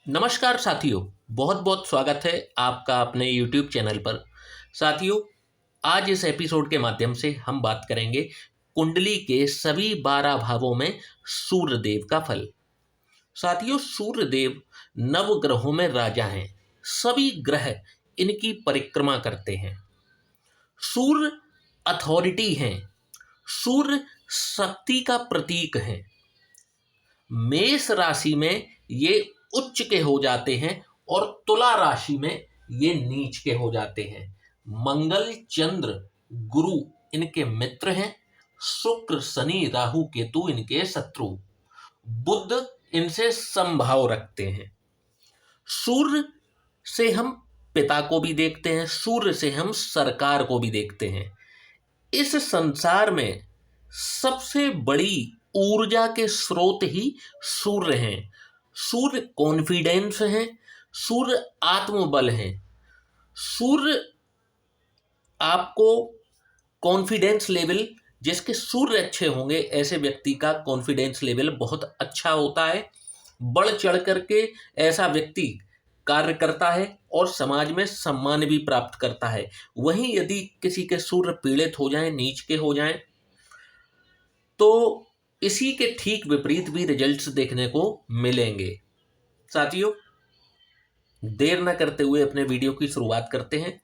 नमस्कार साथियों। बहुत बहुत स्वागत है आपका अपने YouTube चैनल पर। साथियों, आज इस एपिसोड के माध्यम से हम बात करेंगे कुंडली के सभी 12 भावों में सूर्यदेव का फल। साथियों, सूर्यदेव नवग्रहों में राजा हैं। सभी ग्रह इनकी परिक्रमा करते हैं। सूर्य अथॉरिटी हैं। सूर्य शक्ति का प्रतीक है। मेष राशि में ये उच्च के हो जाते हैं और तुला राशि में ये नीच के हो जाते हैं। मंगल, चंद्र, गुरु इनके मित्र हैं। शुक्र, शनि, राहु, केतु इनके शत्रु। बुध इनसे समभाव रखते हैं। सूर्य से हम पिता को भी देखते हैं, सूर्य से हम सरकार को भी देखते हैं। इस संसार में सबसे बड़ी ऊर्जा के स्रोत ही सूर्य हैं। सूर्य कॉन्फिडेंस है। सूर्य आत्मबल है। सूर्य आपको कॉन्फिडेंस लेवल, जिसके सूर्य अच्छे होंगे ऐसे व्यक्ति का कॉन्फिडेंस लेवल बहुत अच्छा होता है। बढ़ चढ़ करके ऐसा व्यक्ति कार्य करता है और समाज में सम्मान भी प्राप्त करता है। वहीं यदि किसी के सूर्य पीड़ित हो जाएं, नीच के हो जाएं, तो इसी के ठीक विपरीत भी रिजल्ट्स देखने को मिलेंगे। साथियों, देर न करते हुए अपने वीडियो की शुरुआत करते हैं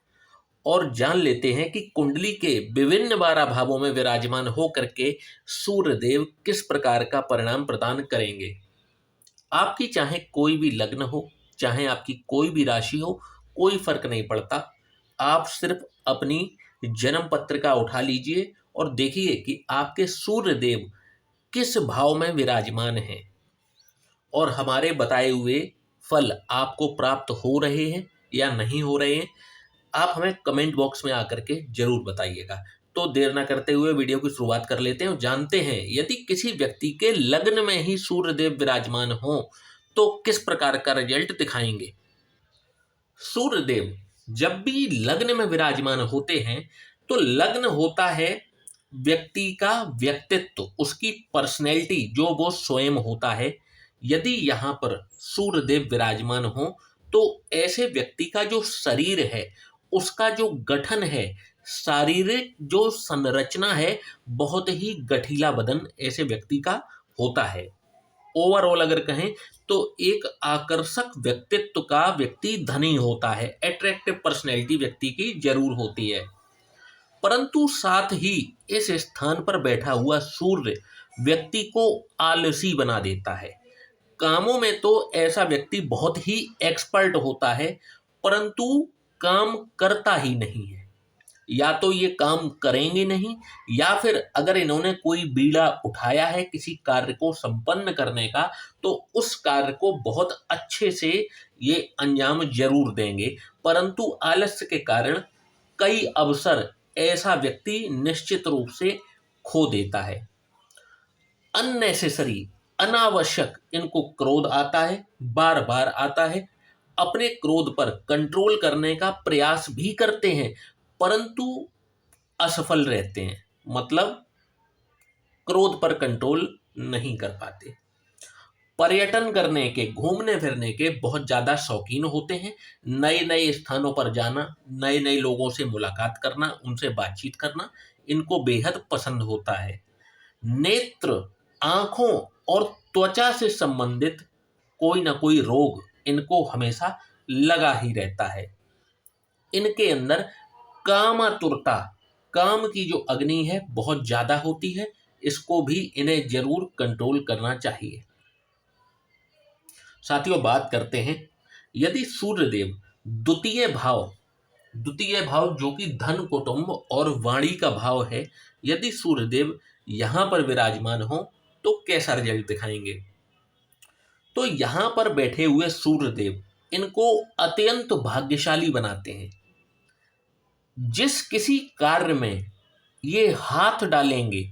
और जान लेते हैं कि कुंडली के विभिन्न 12 भावों में विराजमान होकर के सूर्यदेव किस प्रकार का परिणाम प्रदान करेंगे। आपकी चाहे कोई भी लग्न हो, चाहे आपकी कोई भी राशि हो, कोई फर्क नहीं पड़ता। आप सिर्फ अपनी जन्म पत्रिका उठा लीजिए और देखिए कि आपके सूर्यदेव किस भाव में विराजमान हैं और हमारे बताए हुए फल आपको प्राप्त हो रहे हैं या नहीं हो रहे हैं। आप हमें कमेंट बॉक्स में आकर के जरूर बताइएगा। तो देर ना करते हुए वीडियो की शुरुआत कर लेते हैं और जानते हैं यदि किसी व्यक्ति के लग्न में ही सूर्यदेव विराजमान हो तो किस प्रकार का रिजल्ट दिखाएंगे। सूर्यदेव जब भी लग्न में विराजमान होते हैं तो लग्न होता है व्यक्ति का व्यक्तित्व, उसकी पर्सनैलिटी, जो वो स्वयं होता है। यदि यहाँ पर सूर्यदेव विराजमान हो तो ऐसे व्यक्ति का जो शरीर है, उसका जो गठन है, शारीरिक जो संरचना है, बहुत ही गठीला बदन ऐसे व्यक्ति का होता है। ओवरऑल अगर कहें तो एक आकर्षक व्यक्तित्व का व्यक्ति धनी होता है। अट्रैक्टिव पर्सनैलिटी व्यक्ति की जरूर होती है। परंतु साथ ही इस स्थान पर बैठा हुआ सूर्य व्यक्ति को आलसी बना देता है। कामों में तो ऐसा व्यक्ति बहुत ही एक्सपर्ट होता है, परंतु काम करता ही नहीं है। या तो ये काम करेंगे नहीं, या फिर अगर इन्होंने कोई बीड़ा उठाया है किसी कार्य को संपन्न करने का, तो उस कार्य को बहुत अच्छे से ये अंजाम जरूर देंगे, परंतु आलस्य के कारण कई अवसर ऐसा व्यक्ति निश्चित रूप से खो देता है। अननेसेसरी, अनावश्यक इनको क्रोध आता है, बार बार आता है। अपने क्रोध पर कंट्रोल करने का प्रयास भी करते हैं, परंतु असफल रहते हैं। मतलब क्रोध पर कंट्रोल नहीं कर पाते। पर्यटन करने के, घूमने फिरने के बहुत ज्यादा शौकीन होते हैं। नए नए स्थानों पर जाना, नए नए लोगों से मुलाकात करना, उनसे बातचीत करना इनको बेहद पसंद होता है। नेत्र, आंखों और त्वचा से संबंधित कोई ना कोई रोग इनको हमेशा लगा ही रहता है। इनके अंदर कामातुरता, काम की जो अग्नि है बहुत ज्यादा होती है। इसको भी इन्हें जरूर कंट्रोल करना चाहिए। साथियों, बात करते हैं यदि सूर्यदेव द्वितीय भाव जो कि धन, कुटुंब और वाणी का भाव है, यदि सूर्यदेव यहां पर विराजमान हो तो कैसा रिजल्ट दिखाएंगे। तो यहां पर बैठे हुए सूर्यदेव इनको अत्यंत भाग्यशाली बनाते हैं। जिस किसी कार्य में ये हाथ डालेंगे,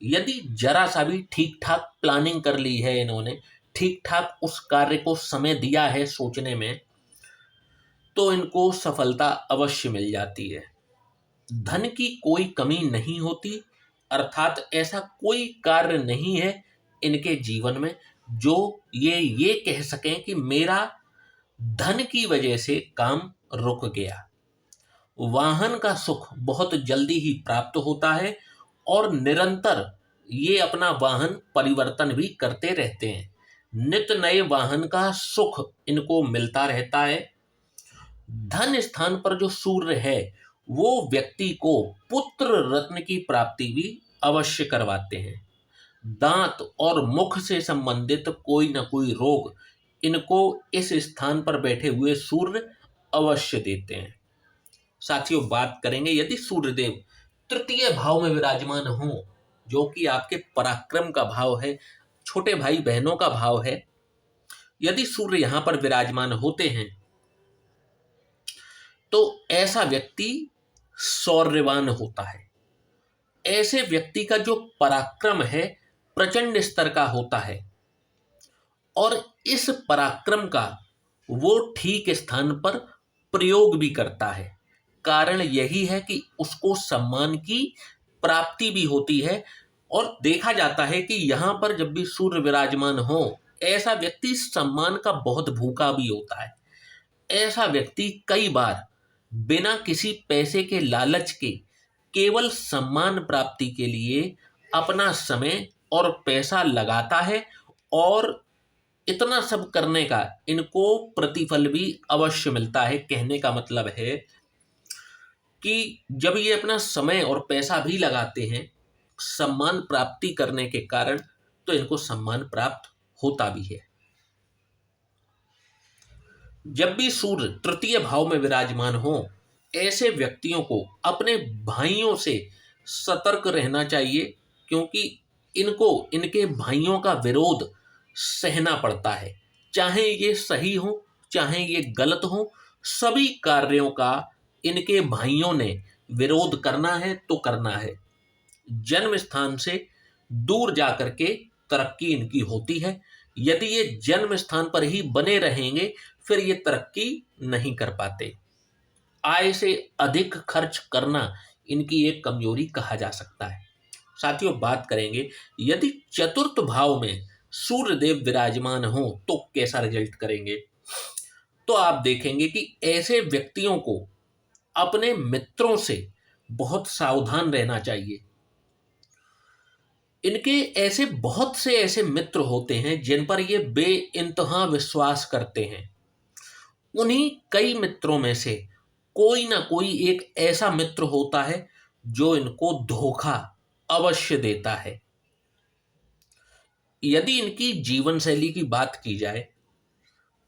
यदि जरा सा भी ठीक ठाक प्लानिंग कर ली है इन्होंने, ठीक ठाक उस कार्य को समय दिया है सोचने में, तो इनको सफलता अवश्य मिल जाती है। धन की कोई कमी नहीं होती, अर्थात ऐसा कोई कार्य नहीं है इनके जीवन में जो ये कह सकें कि मेरा धन की वजह से काम रुक गया। वाहन का सुख बहुत जल्दी ही प्राप्त होता है और निरंतर ये अपना वाहन परिवर्तन भी करते रहते हैं। नित्य नए वाहन का सुख इनको मिलता रहता है। धन स्थान पर जो सूर्य है वो व्यक्ति को पुत्र रत्न की प्राप्ति भी अवश्य करवाते हैं। दांत और मुख से संबंधित कोई न कोई रोग इनको इस स्थान पर बैठे हुए सूर्य अवश्य देते हैं। साथियों, बात करेंगे यदि सूर्यदेव तृतीय भाव में विराजमान हो, जो कि आपके पराक्रम का भाव है, छोटे भाई बहनों का भाव है, यदि सूर्य यहां पर विराजमान होते हैं तो ऐसा व्यक्ति शौर्यवान होता है। ऐसे व्यक्ति का जो पराक्रम है प्रचंड स्तर का होता है और इस पराक्रम का वो ठीक स्थान पर प्रयोग भी करता है। कारण यही है कि उसको सम्मान की प्राप्ति भी होती है और देखा जाता है कि यहाँ पर जब भी सूर्य विराजमान हो, ऐसा व्यक्ति सम्मान का बहुत भूखा भी होता है। ऐसा व्यक्ति कई बार बिना किसी पैसे के लालच के केवल सम्मान प्राप्ति के लिए अपना समय और पैसा लगाता है और इतना सब करने का इनको प्रतिफल भी अवश्य मिलता है। कहने का मतलब है कि जब ये अपना समय और पैसा भी लगाते हैं सम्मान प्राप्ति करने के कारण, तो इनको सम्मान प्राप्त होता भी है। जब भी सूर्य तृतीय भाव में विराजमान हो, ऐसे व्यक्तियों को अपने भाइयों से सतर्क रहना चाहिए, क्योंकि इनको इनके भाइयों का विरोध सहना पड़ता है। चाहे ये सही हो चाहे ये गलत हो, सभी कार्यों का इनके भाइयों ने विरोध करना है तो करना है। जन्म स्थान से दूर जाकर के तरक्की इनकी होती है। यदि ये जन्म स्थान पर ही बने रहेंगे फिर ये तरक्की नहीं कर पाते। आय से अधिक खर्च करना इनकी एक कमजोरी कहा जा सकता है। साथियों, बात करेंगे यदि चतुर्थ भाव में सूर्यदेव विराजमान हो तो कैसा रिजल्ट करेंगे। तो आप देखेंगे कि ऐसे व्यक्तियों को अपने मित्रों से बहुत सावधान रहना चाहिए। इनके ऐसे बहुत से ऐसे मित्र होते हैं जिन पर ये बेइंतहा विश्वास करते हैं। उन्हीं कई मित्रों में से कोई ना कोई एक ऐसा मित्र होता है जो इनको धोखा अवश्य देता है। यदि इनकी जीवन शैली की बात की जाए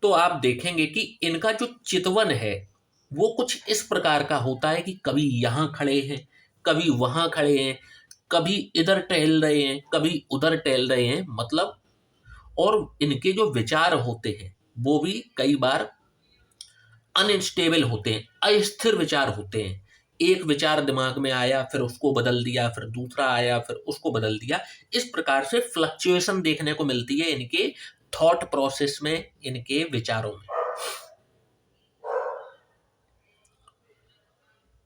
तो आप देखेंगे कि इनका जो चितवन है वो कुछ इस प्रकार का होता है कि कभी यहाँ खड़े हैं, कभी वहाँ खड़े हैं, कभी इधर टहल रहे हैं, कभी उधर टहल रहे हैं, मतलब। और इनके जो विचार होते हैं वो भी कई बार अनस्टेबल होते हैं, अस्थिर विचार होते हैं। एक विचार दिमाग में आया फिर उसको बदल दिया, फिर दूसरा आया फिर उसको बदल दिया। इस प्रकार से फ्लक्चुएशन देखने को मिलती है इनके थॉट प्रोसेस में, इनके विचारों में।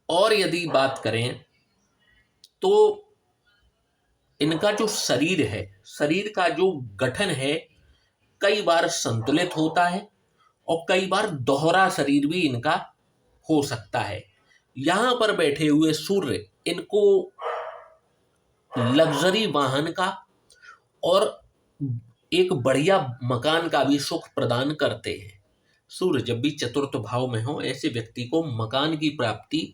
और यदि बात करें तो इनका जो शरीर है, शरीर का जो गठन है कई बार संतुलित होता है और कई बार दोहरा शरीर भी इनका हो सकता है। यहां पर बैठे हुए सूर्य इनको लग्जरी वाहन का और एक बढ़िया मकान का भी सुख प्रदान करते हैं। सूर्य जब भी चतुर्थ भाव में हो, ऐसे व्यक्ति को मकान की प्राप्ति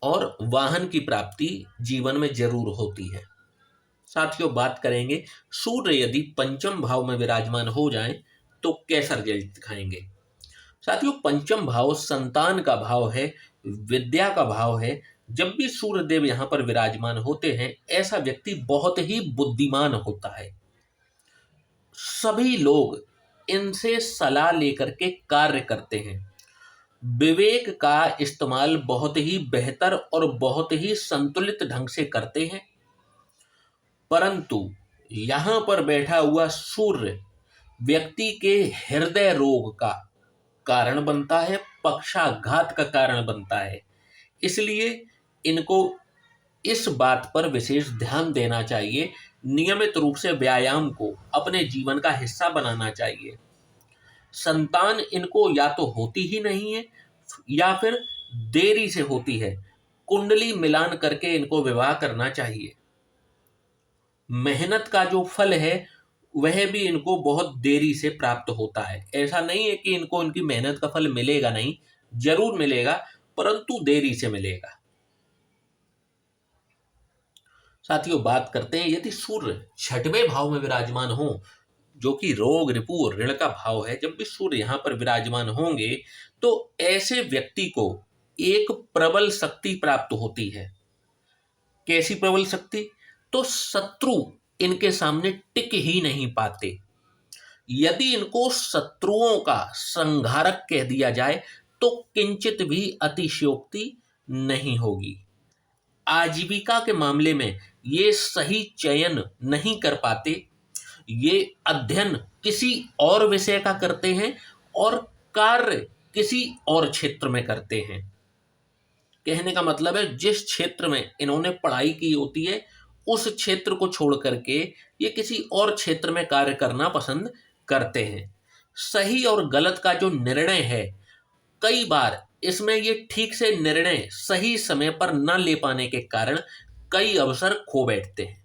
और वाहन की प्राप्ति जीवन में जरूर होती है। साथियों, बात करेंगे सूर्य यदि पंचम भाव में विराजमान हो जाएं तो कैसा रिजल्ट दिखाएंगे। साथियों, पंचम भाव संतान का भाव है, विद्या का भाव है। जब भी सूर्य देव यहाँ पर विराजमान होते हैं ऐसा व्यक्ति बहुत ही बुद्धिमान होता है। सभी लोग इनसे सलाह लेकर के कार्य करते हैं। विवेक का इस्तेमाल बहुत ही बेहतर और बहुत ही संतुलित ढंग से करते हैं। परंतु यहाँ पर बैठा हुआ सूर्य व्यक्ति के हृदय रोग का कारण बनता है, पक्षाघात का कारण बनता है। इसलिए इनको इस बात पर विशेष ध्यान देना चाहिए, नियमित रूप से व्यायाम को अपने जीवन का हिस्सा बनाना चाहिए। संतान इनको या तो होती ही नहीं है या फिर देरी से होती है। कुंडली मिलान करके इनको विवाह करना चाहिए। मेहनत का जो फल है वह भी इनको बहुत देरी से प्राप्त होता है। ऐसा नहीं है कि इनको इनकी मेहनत का फल मिलेगा नहीं, जरूर मिलेगा, परंतु देरी से मिलेगा। साथियों, बात करते हैं यदि सूर्य छठवें भाव में विराजमान हो, जो कि रोग, रिपु और ऋण का भाव है, जब भी सूर्य यहां पर विराजमान होंगे तो ऐसे व्यक्ति को एक प्रबल शक्ति प्राप्त होती है। कैसी प्रबल शक्ति? तो शत्रु इनके सामने टिक ही नहीं पाते। यदि इनको शत्रुओं का संहारक कह दिया जाए तो किंचित भी अतिशयोक्ति नहीं होगी। आजीविका के मामले में ये सही चयन नहीं कर पाते। ये अध्ययन किसी और विषय का करते हैं और कार्य किसी और क्षेत्र में करते हैं। कहने का मतलब है, जिस क्षेत्र में इन्होंने पढ़ाई की होती है उस क्षेत्र को छोड़ करके ये किसी और क्षेत्र में कार्य करना पसंद करते हैं। सही और गलत का जो निर्णय है, कई बार इसमें ये ठीक से निर्णय सही समय पर न ले पाने के कारण कई अवसर खो बैठते हैं।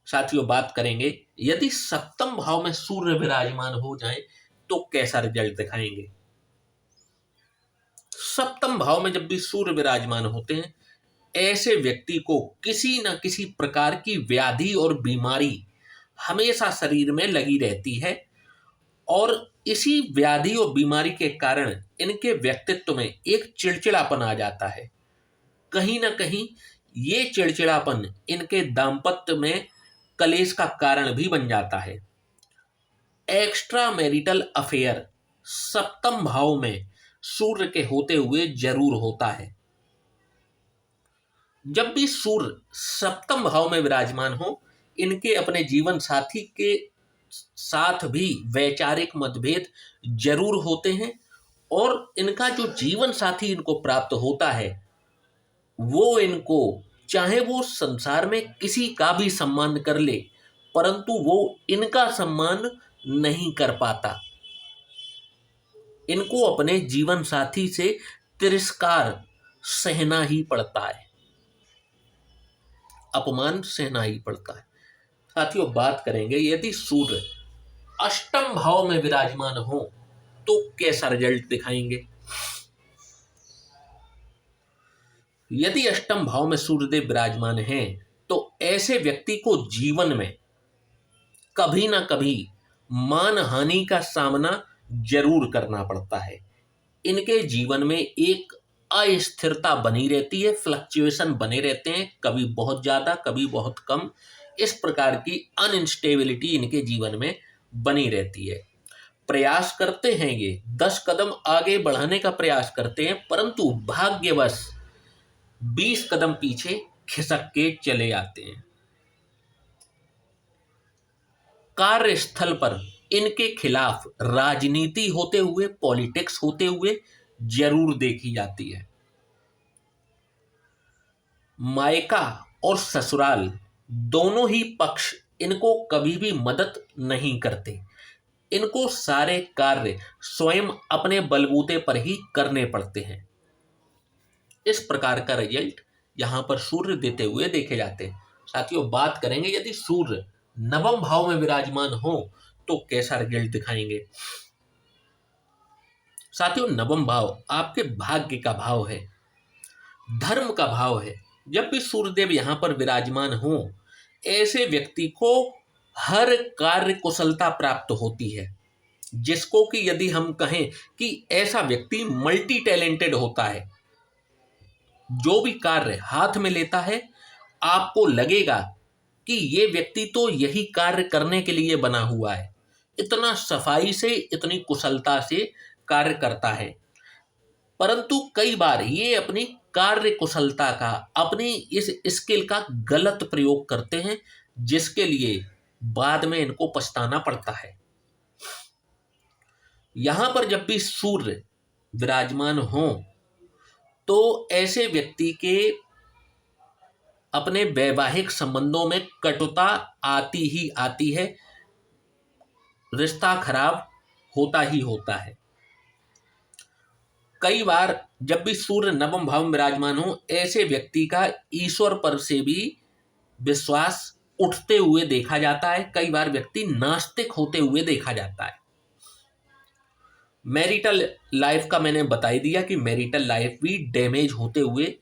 साथियों, बात करेंगे यदि सप्तम भाव में सूर्य विराजमान हो जाए तो कैसा रिजल्ट दिखाएंगे। सप्तम भाव में जब भी सूर्य विराजमान होते हैं, ऐसे व्यक्ति को किसी न किसी प्रकार की व्याधि और बीमारी हमेशा शरीर में लगी रहती है और इसी व्याधि और बीमारी के कारण इनके व्यक्तित्व में एक चिड़चिड़ापन आ जाता है। कहीं ना कहीं ये चिड़चिड़ापन इनके दाम्पत्य में कलेश का कारण भी बन जाता है। एक्स्ट्रा मैरिटल अफेयर सप्तम भाव में सूर्य के होते हुए जरूर होता है। जब भी सूर्य सप्तम भाव में विराजमान हो, इनके अपने जीवन साथी के साथ भी वैचारिक मतभेद जरूर होते हैं और इनका जो जीवन साथी इनको प्राप्त होता है वो इनको, चाहे वो संसार में किसी का भी सम्मान कर ले, परंतु वो इनका सम्मान नहीं कर पाता। इनको अपने जीवन साथी से तिरस्कार सहना ही पड़ता है, अपमान सहना ही पड़ता है। साथियों, बात करेंगे यदि सूर्य अष्टम भाव में विराजमान हो तो कैसा रिजल्ट दिखाएंगे। यदि अष्टम भाव में सूर्यदेव विराजमान हैं तो ऐसे व्यक्ति को जीवन में कभी ना कभी मान हानि का सामना जरूर करना पड़ता है। इनके जीवन में एक अस्थिरता बनी रहती है, फ्लक्चुएशन बने रहते हैं, कभी बहुत ज्यादा कभी बहुत कम। इस प्रकार की अनइंस्टेबिलिटी इनके जीवन में बनी रहती है। प्रयास करते हैं, ये 10 कदम आगे बढ़ाने का प्रयास करते हैं, परंतु भाग्यवश 20 कदम पीछे खिसक के चले आते हैं। कार्यस्थल पर इनके खिलाफ राजनीति होते हुए, पॉलिटिक्स होते हुए जरूर देखी जाती है। मायका और ससुराल दोनों ही पक्ष इनको कभी भी मदद नहीं करते। इनको सारे कार्य स्वयं अपने बलबूते पर ही करने पड़ते हैं। इस प्रकार का रिजल्ट यहां पर सूर्य देते हुए देखे जाते हैं। साथियों, बात करेंगे यदि सूर्य नवम भाव में विराजमान हो तो कैसा रिजल्ट दिखाएंगे। साथियों, नवम भाव आपके भाग्य का भाव है, धर्म का भाव है। जब भी सूर्यदेव यहां पर विराजमान हो, ऐसे व्यक्ति को हर कार्य कुशलता प्राप्त होती है, जिसको कि यदि हम कहें कि ऐसा व्यक्ति मल्टी टैलेंटेड होता है। जो भी कार्य हाथ में लेता है आपको लगेगा कि ये व्यक्ति तो यही कार्य करने के लिए बना हुआ है। इतना सफाई से, इतनी कुशलता से कार्य करता है, परंतु कई बार ये अपनी कार्य कुशलता का, अपनी इस स्किल का गलत प्रयोग करते हैं, जिसके लिए बाद में इनको पछताना पड़ता है। यहां पर जब भी सूर्य विराजमान हो तो ऐसे व्यक्ति के अपने वैवाहिक संबंधों में कटुता आती ही आती है। रिश्ता खराब होता ही होता है। कई बार जब भी सूर्य नवम भाव में विराजमान हो, ऐसे व्यक्ति का ईश्वर पर से भी विश्वास उठते हुए देखा जाता है। कई बार व्यक्ति नास्तिक होते हुए देखा जाता है। मैरिटल लाइफ का मैंने बता ही दिया कि मैरिटल लाइफ भी डैमेज होते हुए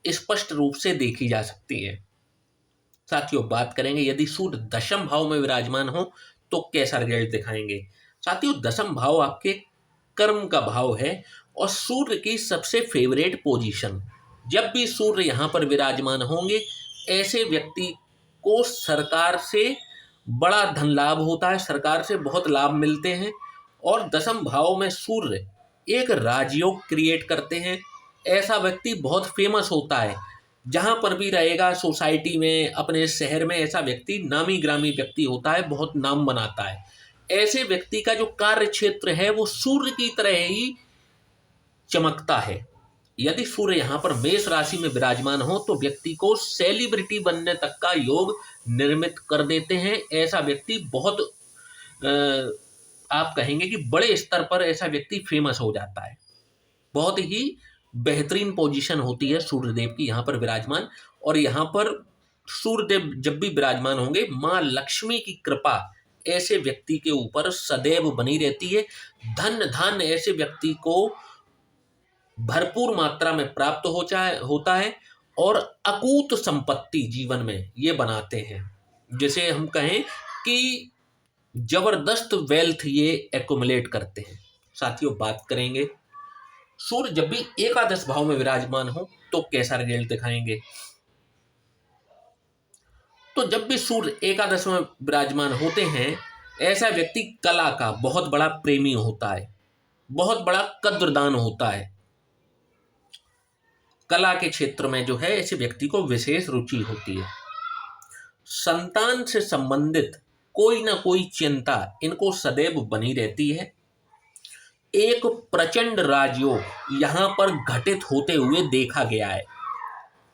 स्पष्ट रूप से देखी जा सकती है। साथियों, बात करेंगे यदि सूर्य दशम भाव में विराजमान हो तो कैसा रिजल्ट दिखाएंगे। साथियों, दशम भाव आपके कर्म का भाव है और सूर्य की सबसे फेवरेट पोजीशन। जब भी सूर्य यहाँ पर विराजमान होंगे, ऐसे व्यक्ति को सरकार से बड़ा धन लाभ होता है, सरकार से बहुत लाभ मिलते हैं। और दशम भाव में सूर्य एक राजयोग क्रिएट करते हैं। ऐसा व्यक्ति बहुत फेमस होता है, जहाँ पर भी रहेगा सोसाइटी में, अपने शहर में, ऐसा व्यक्ति नामी ग्रामी व्यक्ति होता है, बहुत नाम बनाता है। ऐसे व्यक्ति का जो कार्य क्षेत्र है वो सूर्य की तरह ही चमकता है। यदि सूर्य यहाँ पर मेष राशि में विराजमान हो तो व्यक्ति को सेलिब्रिटी बनने तक का योग निर्मित कर देते हैं। ऐसा व्यक्ति बहुत आप कहेंगे कि बड़े स्तर पर ऐसा व्यक्ति फेमस हो जाता है। बहुत ही बेहतरीन पोजीशन होती है सूर्यदेव की यहाँ पर विराजमान। और यहाँ पर सूर्यदेव जब भी विराजमान होंगे, माँ लक्ष्मी की कृपा ऐसे व्यक्ति के ऊपर सदैव बनी रहती है। धन धान्य ऐसे व्यक्ति को भरपूर मात्रा में प्राप्त होता है और अकूत संपत्ति जीवन में ये बनाते हैं। जैसे हम कहें कि जबरदस्त वेल्थ ये एक्युमुलेट करते हैं। साथियों, बात करेंगे सूर्य जब भी एकादश भाव में विराजमान हो तो कैसा रिजल्ट दिखाएंगे। तो जब भी सूर्य एकादश में विराजमान होते हैं, ऐसा व्यक्ति कला का बहुत बड़ा प्रेमी होता है, बहुत बड़ा कद्रदान होता है। कला के क्षेत्र में जो है ऐसे व्यक्ति को विशेष रुचि होती है। संतान से संबंधित कोई ना कोई चिंता इनको सदैव बनी रहती है। एक प्रचंड राजयोग यहाँ पर घटित होते हुए देखा गया है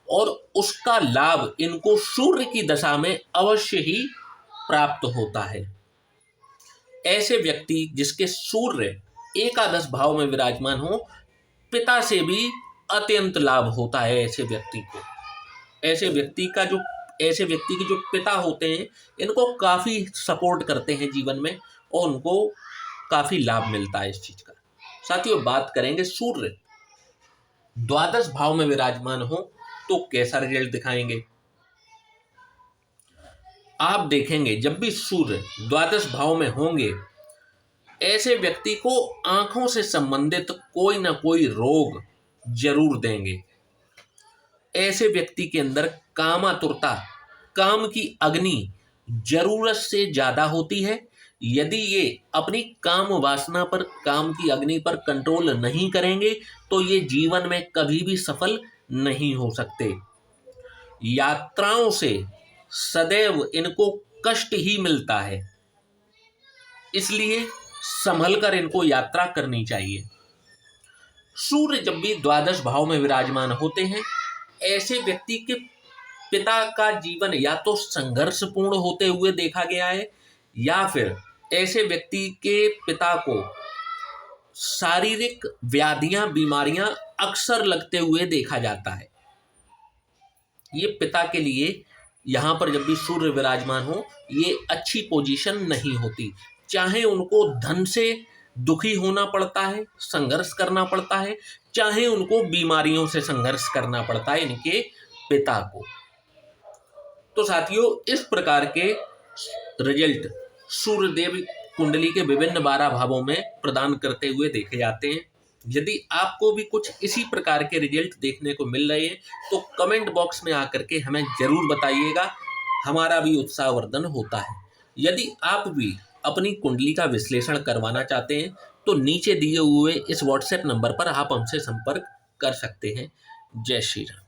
और उसका लाभ इनको सूर्य की दशा में अवश्य ही प्राप्त होता है। ऐसे व्यक्ति जिसके सूर्य एकादश भाव में विराजमान हो, पिता से भी अत्यंत लाभ होता है ऐसे व्यक्ति को। ऐसे व्यक्ति के जो पिता होते हैं, इनको काफ़ी सपोर्ट करते हैं जीवन में और उनको काफ़ी लाभ मिलता है इस चीज़ का। साथियों, बात करेंगे सूर्य द्वादश भाव में विराजमान हो तो कैसा रिजल्ट दिखाएंगे। आप देखेंगे जब भी सूर्य द्वादश भाव में होंगे, ऐसे व्यक्ति को आंखों से संबंधित कोई ना कोई रोग जरूर देंगे। ऐसे व्यक्ति के अंदर कामातुरता, काम की अग्नि जरूरत से ज्यादा होती है। यदि ये अपनी काम वासना पर, काम की अग्नि पर कंट्रोल नहीं करेंगे तो ये जीवन में कभी भी सफल नहीं हो सकते। यात्राओं से सदैव इनको कष्ट ही मिलता है, इसलिए संभल कर इनको यात्रा करनी चाहिए। सूर्य जब भी द्वादश भाव में विराजमान होते हैं, ऐसे व्यक्ति के पिता का जीवन या तो संघर्षपूर्ण होते हुए देखा गया है या फिर ऐसे व्यक्ति के पिता को शारीरिक व्याधियां, बीमारियां अक्सर लगते हुए देखा जाता है। ये पिता के लिए यहाँ पर जब भी सूर्य विराजमान हो, ये अच्छी पोजीशन नहीं होती। चाहे उनको धन से दुखी होना पड़ता है, संघर्ष करना पड़ता है, चाहे उनको बीमारियों से संघर्ष करना पड़ता है इनके पिता को। तो साथियों, इस प्रकार के रिजल्ट सूर्यदेव कुंडली के विभिन्न 12 भावों में प्रदान करते हुए देखे जाते हैं। यदि आपको भी कुछ इसी प्रकार के रिजल्ट देखने को मिल रहे हैं तो कमेंट बॉक्स में आकर के हमें जरूर बताइएगा, हमारा भी उत्साहवर्धन होता है। यदि आप भी अपनी कुंडली का विश्लेषण करवाना चाहते हैं तो नीचे दिए हुए इस व्हाट्सएप नंबर पर आप हमसे संपर्क कर सकते हैं। जय श्री राम।